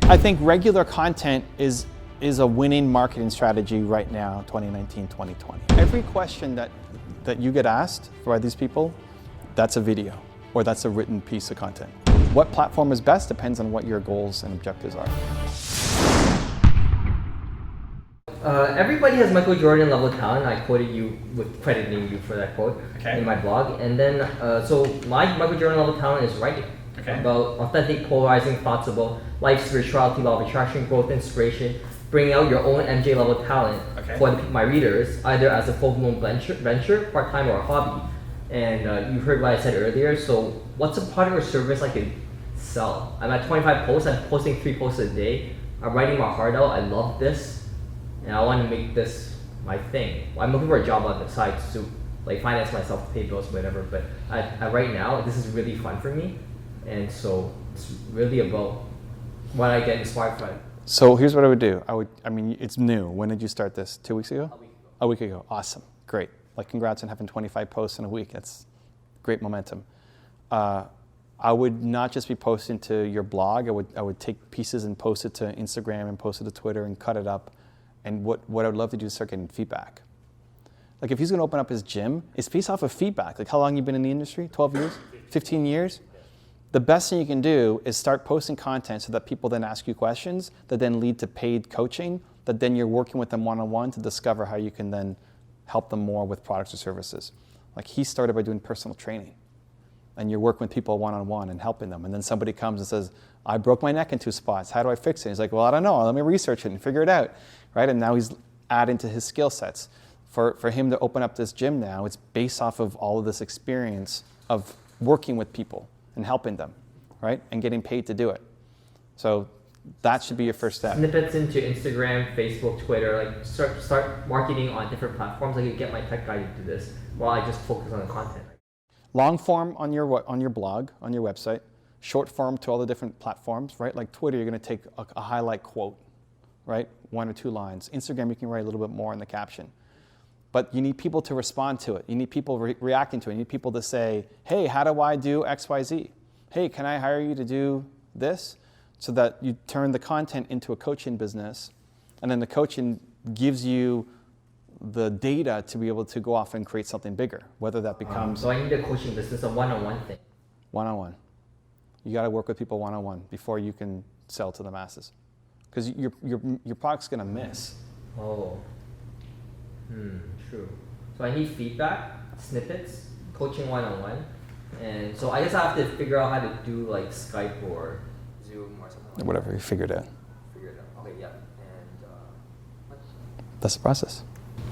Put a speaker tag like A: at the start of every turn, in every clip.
A: I think regular content is a winning marketing strategy right now, 2019, 2020. Every question that you get asked by these people, that's a video or that's a written piece of content. What platform is best depends on what your goals and objectives are.
B: Everybody has Michael Jordan level talent. I quoted you with crediting you for that quote in my blog. And then, so my Michael Jordan level talent is writing about authentic, polarizing thoughts about life, spirituality, law of attraction, growth, inspiration, bringing out your own MJ level talent for my readers, either as a full-blown venture, part-time, or a hobby. And you heard what I said earlier. So what's a product or service I could sell? I'm at 25 posts. I'm posting 3 posts a day. I'm writing my heart out. I love this, and I want to make this my thing. I'm looking for a job on the side to like finance myself, to pay bills, whatever. But right now, this is really fun for me, and so it's really about what I get inspired from.
A: So here's what I would do. I mean, it's new. When did you start this? 2 weeks ago? A week ago. Awesome. Great. Like, congrats on having 25 posts in a week. That's great momentum. I would not just be posting to your blog. I would take pieces and post it to Instagram and post it to Twitter and cut it up. And what I would love to do is start getting feedback. Like, if he's going to open up his gym, it's based off of feedback. Like, how long you been in the industry? 12 years? 15 years? The best thing you can do is start posting content so that people then ask you questions that then lead to paid coaching, that then you're working with them one-on-one to discover how you can then help them more with products or services. Like, he started by doing personal training, and you're working with people one-on-one and helping them. And then somebody comes and says, I broke my neck in 2 spots. How do I fix it? He's like, well, I don't know. Let me research it and figure it out, right? And now he's adding to his skill sets. For him to open up this gym now, it's based off of all of this experience of working with people and helping them, right? And getting paid to do it. So that should be your first step.
B: Snippets into Instagram, Facebook, Twitter, like start marketing on different platforms. I could get my tech guy to do this while I just focus on the content.
A: Long form on your blog, on your website. Short form to all the different platforms, right? Like Twitter, you're gonna take a highlight quote, right? 1 or 2 lines. Instagram, you can write a little bit more in the caption. But you need people to respond to it. You need people reacting to it. You need people to say, hey, how do I do X, Y, Z? Hey, can I hire you to do this? So that you turn the content into a coaching business, and then the coaching gives you the data to be able to go off and create something bigger, whether that becomes...
B: So I need a coaching business, a one-on-one thing.
A: One-on-one. You gotta work with people one-on-one before you can sell to the masses. Because your product's gonna miss.
B: Oh. True. So I need feedback, snippets, coaching one-on-one, and so I guess I have to figure out how to do like Skype or Zoom or something like
A: whatever, you figure it out.
B: Figure it out. Okay, yeah. And
A: that's the process.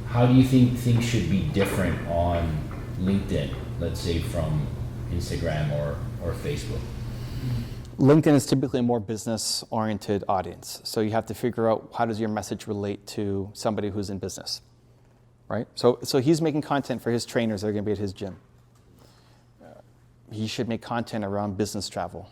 C: How do you think things should be different on LinkedIn, let's say from Instagram or Facebook?
A: LinkedIn is typically a more business-oriented audience. So you have to figure out how does your message relate to somebody who's in business, right? So he's making content for his trainers that are gonna be at his gym. He should make content around business travel.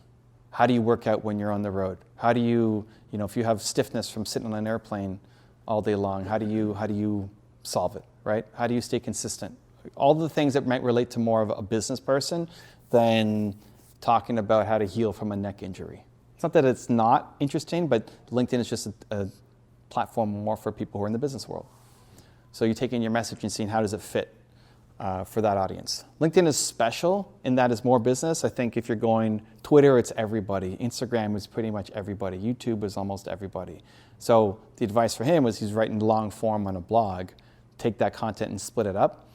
A: How do you work out when you're on the road? How do you if you have stiffness from sitting on an airplane all day long, how do you solve it, right? How do you stay consistent? All the things that might relate to more of a business person than talking about how to heal from a neck injury. It's not that it's not interesting, but LinkedIn is just a platform more for people who are in the business world. So you're taking your message and seeing how does it fit for that audience. LinkedIn is special in that it's more business. I think if you're going Twitter, it's everybody. Instagram is pretty much everybody. YouTube is almost everybody. So the advice for him was he's writing long form on a blog. Take that content and split it up.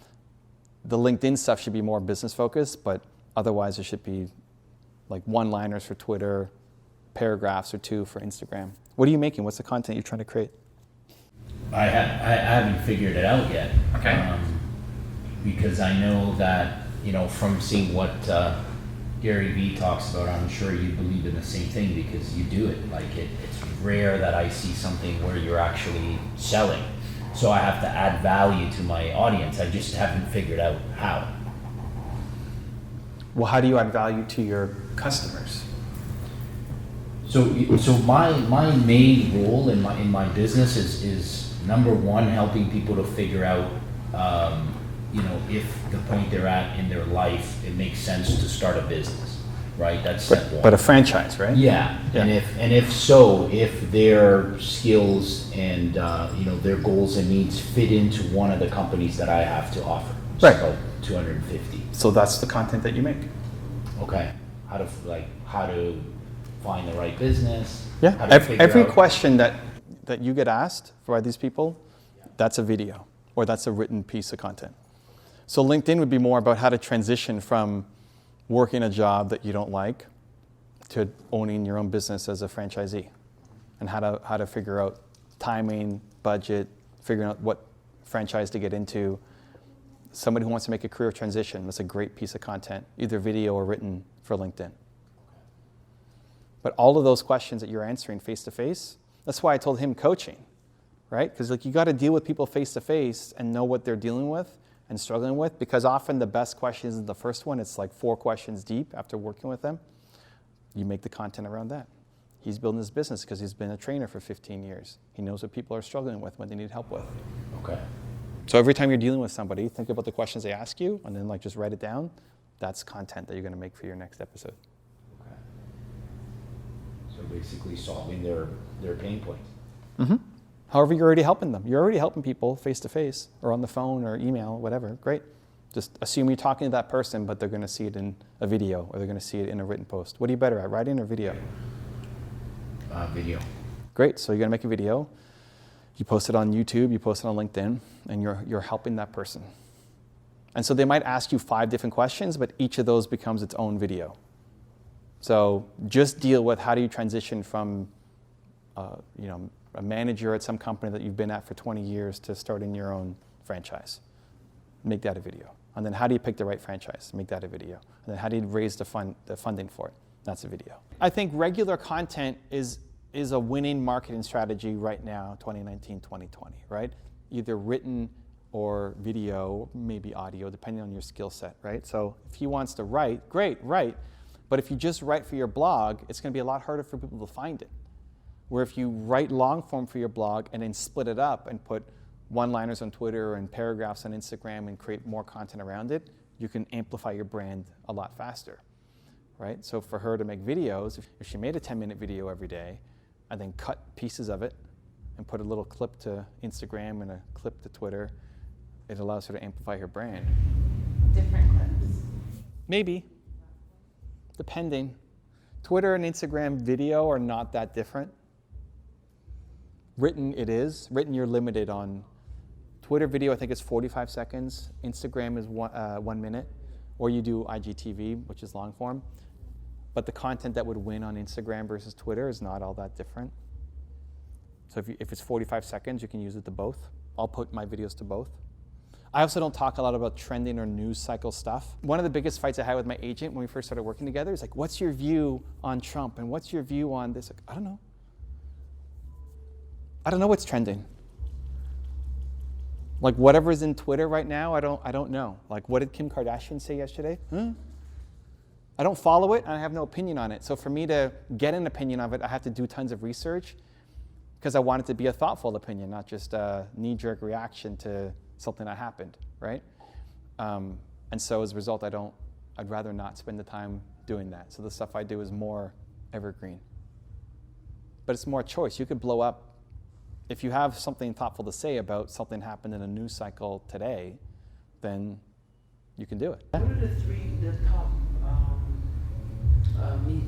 A: The LinkedIn stuff should be more business focused, but otherwise it should be like one-liners for Twitter, paragraphs or 2 for Instagram. What are you making? What's the content you're trying to create?
C: I haven't figured it out yet.
A: Okay.
C: Because I know that, from seeing what Gary Vee talks about, I'm sure you believe in the same thing because you do it. Like it's rare that I see something where you're actually selling. So I have to add value to my audience. I just haven't figured out how.
A: Well, how do you add value to your customers?
C: So my main role in my business is number one, helping people to figure out, if the point they're at in their life, it makes sense to start a business. right? That's step one.
A: But a franchise, right?
C: Yeah,
A: Yeah.
C: and if their skills and their goals and needs fit into one of the companies that I have to offer, it's
A: Right.
C: about 250.
A: So that's the content that you make.
C: Okay, how to find the right business?
A: Yeah.
C: How to figure
A: Every
C: out-
A: question that you get asked by these people, that's a video or that's a written piece of content. So LinkedIn would be more about how to transition from working a job that you don't like to owning your own business as a franchisee, and how to figure out timing, budget, figuring out what franchise to get into. Somebody who wants to make a career transition, that's a great piece of content, either video or written for LinkedIn. But all of those questions that you're answering face to face, that's why I told him coaching, right? Because you got to deal with people face to face and know what they're dealing with and struggling with, because often the best question isn't the first one. It's like 4 questions deep after working with them. You make the content around that. He's building his business because he's been a trainer for 15 years. He knows what people are struggling with, what they need help with.
C: Okay.
A: So every time you're dealing with somebody, think about the questions they ask you and then just write it down. That's content that you're going to make for your next episode.
C: Okay. So basically solving their pain points.
A: Mm-hmm. However, you're already helping them. You're already helping people face to face or on the phone or email, whatever. Great. Just assume you're talking to that person, but they're going to see it in a video or they're going to see it in a written post. What are you better at, writing or video?
C: Video.
A: Great. So you're going to make a video. You post it on YouTube, you post it on LinkedIn, and you're helping that person. And so they might ask you 5 different questions, but each of those becomes its own video. So just deal with how do you transition from a manager at some company that you've been at for 20 years to starting your own franchise. Make that a video. And then how do you pick the right franchise? Make that a video. And then how do you raise the funding for it? That's a video. I think regular content is a winning marketing strategy right now, 2019, 2020, right? Either written or video, maybe audio, depending on your skill set, right? So if he wants to write, great, write. But if you just write for your blog, it's going to be a lot harder for people to find it. Where if you write long form for your blog and then split it up and put one-liners on Twitter and paragraphs on Instagram and create more content around it, you can amplify your brand a lot faster, right? So for her to make videos, if she made a 10-minute video every day and then cut pieces of it and put a little clip to Instagram and a clip to Twitter, it allows her to amplify her brand.
D: Different clips.
A: Maybe, depending. Twitter and Instagram video are not that different. Written, it is. Written, you're limited on. Twitter video, I think it's 45 seconds. Instagram is 1 minute. Or you do IGTV, which is long form. But the content that would win on Instagram versus Twitter is not all that different. So if it's 45 seconds, you can use it to both. I'll put my videos to both. I also don't talk a lot about trending or news cycle stuff. One of the biggest fights I had with my agent when we first started working together is like, what's your view on Trump? And what's your view on this? Like, I don't know. I don't know what's trending. Like whatever's in Twitter right now, I don't know. Like what did Kim Kardashian say yesterday? I don't follow it and I have no opinion on it. So for me to get an opinion of it, I have to do tons of research because I want it to be a thoughtful opinion, not just a knee-jerk reaction to something that happened, right? And so as a result, I'd rather not spend the time doing that. So the stuff I do is more evergreen. But it's more choice. You could blow up. If you have something thoughtful to say about something happened in a news cycle today, then you can do it.
D: What are the top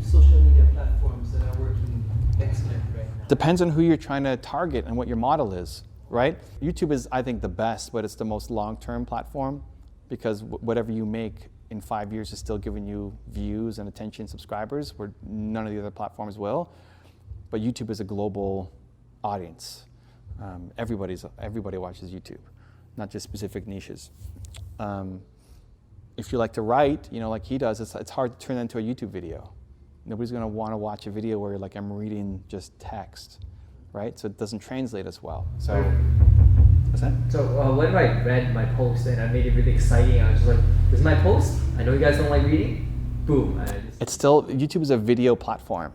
D: social media platforms that are working excellent right now?
A: Depends on who you're trying to target and what your model is, right? YouTube is, I think, the best, but it's the most long-term platform because whatever you make in 5 years is still giving you views and attention, subscribers, where none of the other platforms will. But YouTube is a global audience. Everybody watches YouTube, not just specific niches. If you like to write, like he does, it's hard to turn that into a YouTube video. Nobody's going to want to watch a video where like I'm reading just text, right? So it doesn't translate as well. So, what's that?
B: So when I read my post and I made it really exciting, I was just like, this is my post. I know you guys don't like reading. Boom.
A: It's still, YouTube is a video platform.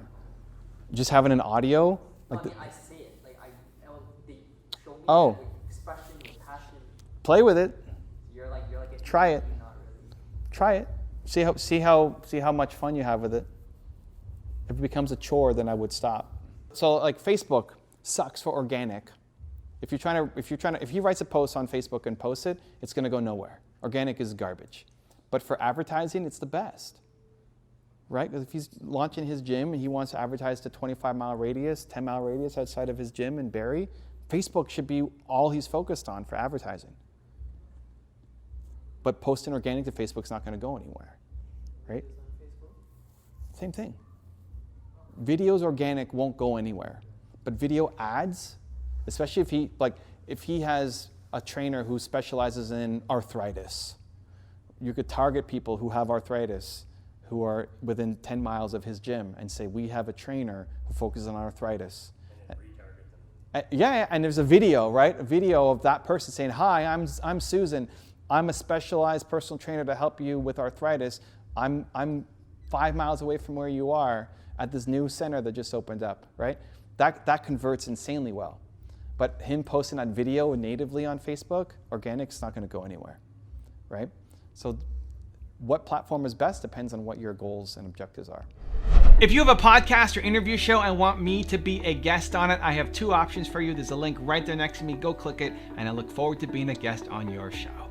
A: Just having an audio.
B: I say it. Like they show me
A: Oh.
B: expression and passion.
A: Play with it.
B: You're like a
A: Try it.
B: not really.
A: Try it. See how much fun you have with it. If it becomes a chore, then I would stop. So like Facebook sucks for organic. If he writes a post on Facebook and posts it, it's going to go nowhere. Organic is garbage. But for advertising, it's the best. Right? Because if he's launching his gym and he wants to advertise to 25-mile radius, 10-mile radius outside of his gym in Barrie, Facebook should be all he's focused on for advertising. But posting organic to Facebook's not going to go anywhere. Right? Same thing. Videos organic won't go anywhere. But video ads, especially if he has a trainer who specializes in arthritis, you could target people who have arthritis who are within 10 miles of his gym and say, we have a trainer who focuses on arthritis. And retarget them. Yeah, and there's a video, right? A video of that person saying, hi, I'm Susan. I'm a specialized personal trainer to help you with arthritis. I'm 5 miles away from where you are at this new center that just opened up, right? That converts insanely well. But him posting that video natively on Facebook, organic's not going to go anywhere, right? So what platform is best depends on what your goals and objectives are.
E: If you have a podcast or interview show and want me to be a guest on it, I have two options for you. There's a link right there next to me. Go click it, and I look forward to being a guest on your show.